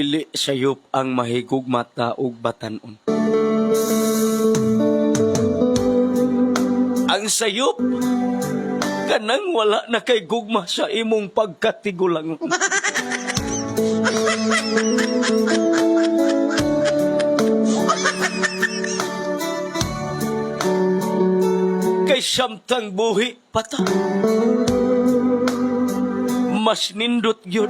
Dili sayop ang mahigugma taog batanon. Ang sayop kanang wala na kay gugma sa imong pagkatigulangon. Kay samtang buhi pata, mas nindot yun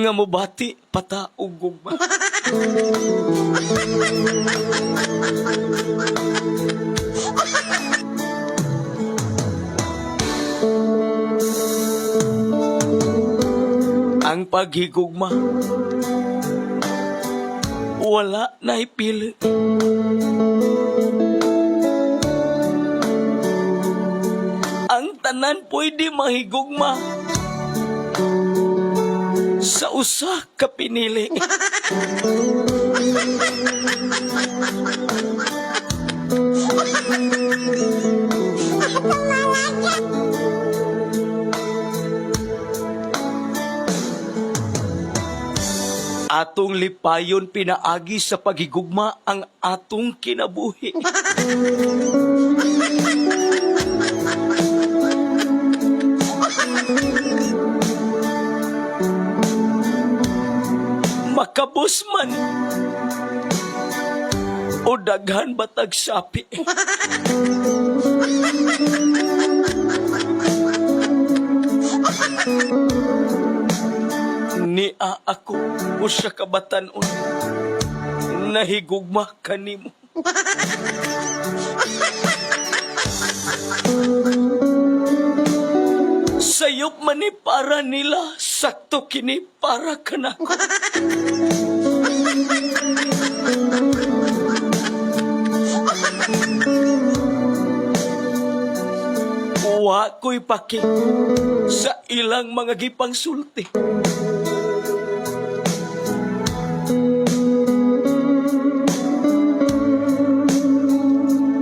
nga mubati pata ug gugma. Ang paghigugma wala na ipili. Ang tanan pwede mahigugma sa usa ka pinili. Atong lipayon pinaagi sa paghigugma ang atong kinabuhi. Makabos man o daghan batag sapi. Nia ako usa ka batan-on nahigugma kanimo. Sayop man ni para nila, sakto kini para kanako. Wa ko'y paki sa ilang mga gipang sulti.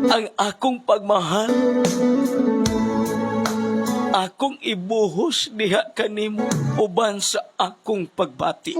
Ang akong pagmahal, akong ibuhos diha kanimo uban sa akong pagbati.